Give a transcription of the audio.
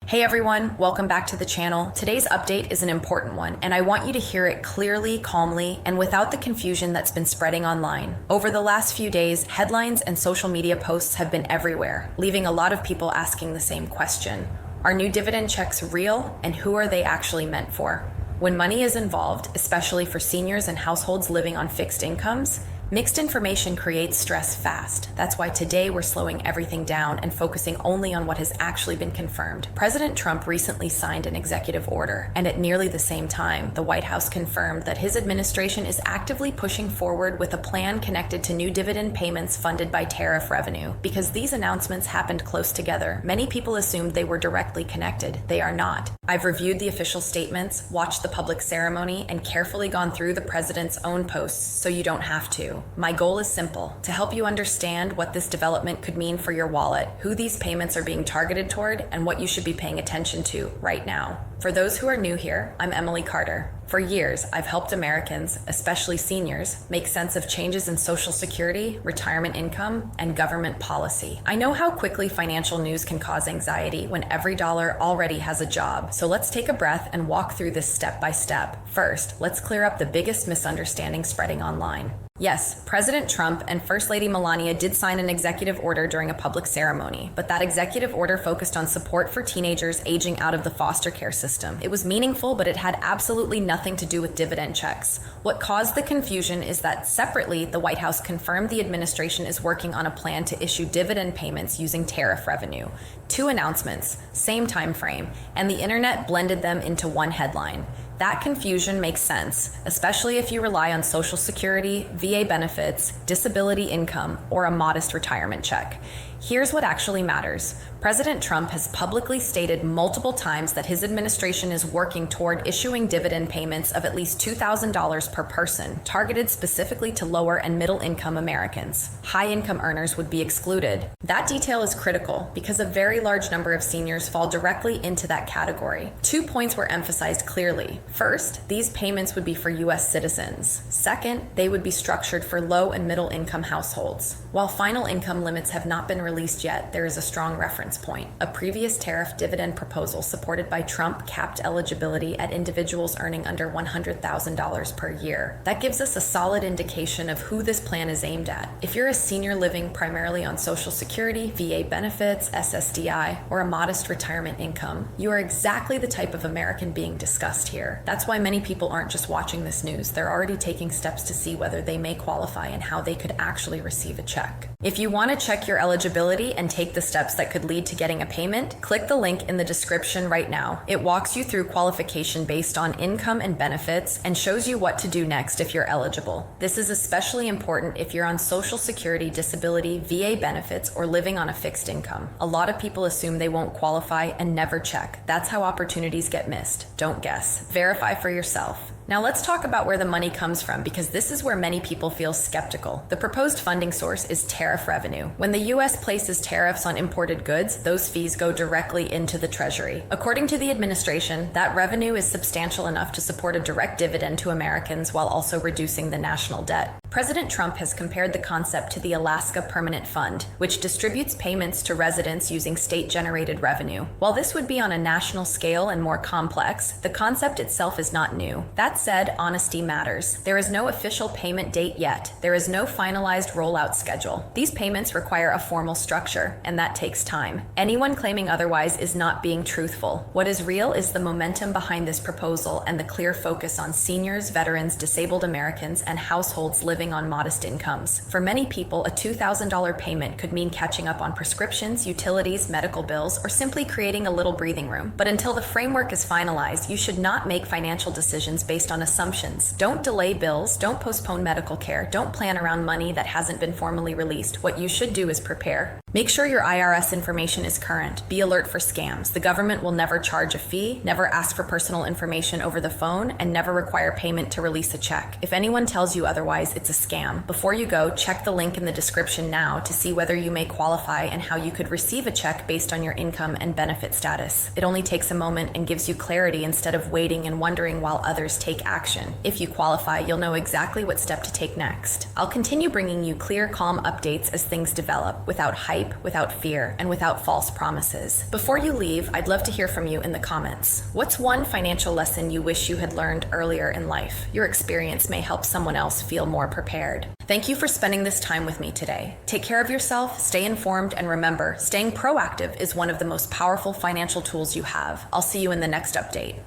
Hey everyone, welcome back to the channel. Today's update is an important one, and I want you to hear it clearly, calmly, and without the confusion that's been spreading online. Over the last few days, headlines and social media posts have been everywhere, leaving a lot of people asking the same question. Are new dividend checks real, and who are they actually meant for? When money is involved, especially for seniors and households living on fixed incomes, mixed information creates stress fast. That's why today we're slowing everything down and focusing only on what has actually been confirmed. President Trump recently signed an executive order, and at nearly the same time, the White House confirmed that his administration is actively pushing forward with a plan connected to new dividend payments funded by tariff revenue. Because these announcements happened close together, many people assumed they were directly connected. They are not. I've reviewed the official statements, watched the public ceremony, and carefully gone through the president's own posts so you don't have to. My goal is simple: to help you understand what this development could mean for your wallet, who these payments are being targeted toward, and what you should be paying attention to right now. For those who are new here, I'm Emily Carter. For years, I've helped Americans, especially seniors, make sense of changes in Social Security, retirement income, and government policy. I know how quickly financial news can cause anxiety when every dollar already has a job. So let's take a breath and walk through this step by step. First, let's clear up the biggest misunderstanding spreading online. Yes, President Trump and First Lady Melania did sign an executive order during a public ceremony, but that executive order focused on support for teenagers aging out of the foster care system. It was meaningful, but it had absolutely nothing to do with dividend checks. What caused the confusion is that separately, the White House confirmed the administration is working on a plan to issue dividend payments using tariff revenue. Two announcements, same time frame, and the internet blended them into one headline. That confusion makes sense, especially if you rely on Social Security, VA benefits, disability income, or a modest retirement check. Here's what actually matters. President Trump has publicly stated multiple times that his administration is working toward issuing dividend payments of at least $2,000 per person, targeted specifically to lower and middle income Americans. High income earners would be excluded. That detail is critical because a very large number of seniors fall directly into that category. 2 points were emphasized clearly. First, these payments would be for U.S. citizens. Second, they would be structured for low and middle income households. While final income limits have not been released yet, there is a strong reference point. A previous tariff dividend proposal supported by Trump capped eligibility at individuals earning under $100,000 per year. That gives us a solid indication of who this plan is aimed at. If you're a senior living primarily on Social Security, VA benefits, SSDI, or a modest retirement income, you are exactly the type of American being discussed here. That's why many people aren't just watching this news. They're already taking steps to see whether they may qualify and how they could actually receive a check. If you want to check your eligibility and take the steps that could lead to getting a payment, click the link in the description right now. It walks you through qualification based on income and benefits and shows you what to do next if you're eligible. This is especially important if you're on Social Security, disability, VA benefits, or living on a fixed income. A lot of people assume they won't qualify and never check. That's how opportunities get missed. Don't guess. Verify for yourself. Now let's talk about where the money comes from, because this is where many people feel skeptical. The proposed funding source is tariff revenue. When the U.S. places tariffs on imported goods, those fees go directly into the Treasury. According to the administration, that revenue is substantial enough to support a direct dividend to Americans while also reducing the national debt. President Trump has compared the concept to the Alaska Permanent Fund, which distributes payments to residents using state-generated revenue. While this would be on a national scale and more complex, the concept itself is not new. That said, honesty matters. There is no official payment date yet. There is no finalized rollout schedule. These payments require a formal structure, and that takes time. Anyone claiming otherwise is not being truthful. What is real is the momentum behind this proposal and the clear focus on seniors, veterans, disabled Americans, and households living on modest incomes. For many people, a $2,000 payment could mean catching up on prescriptions, utilities, medical bills, or simply creating a little breathing room. But until the framework is finalized, you should not make financial decisions based on assumptions. Don't delay bills, don't postpone medical care, don't plan around money that hasn't been formally released. What you should do is prepare. Make sure your IRS information is current. Be alert for scams. The government will never charge a fee, never ask for personal information over the phone, and never require payment to release a check. If anyone tells you otherwise, it's a scam. Before you go, check the link in the description now to see whether you may qualify and how you could receive a check based on your income and benefit status. It only takes a moment and gives you clarity instead of waiting and wondering while others take action. If you qualify, you'll know exactly what step to take next. I'll continue bringing you clear, calm updates as things develop without hype hype, without fear, and without false promises. Before you leave, I'd love to hear from you in the comments. What's one financial lesson you wish you had learned earlier in life? Your experience may help someone else feel more prepared. Thank you for spending this time with me today. Take care of yourself, stay informed, and remember, staying proactive is one of the most powerful financial tools you have. I'll see you in the next update.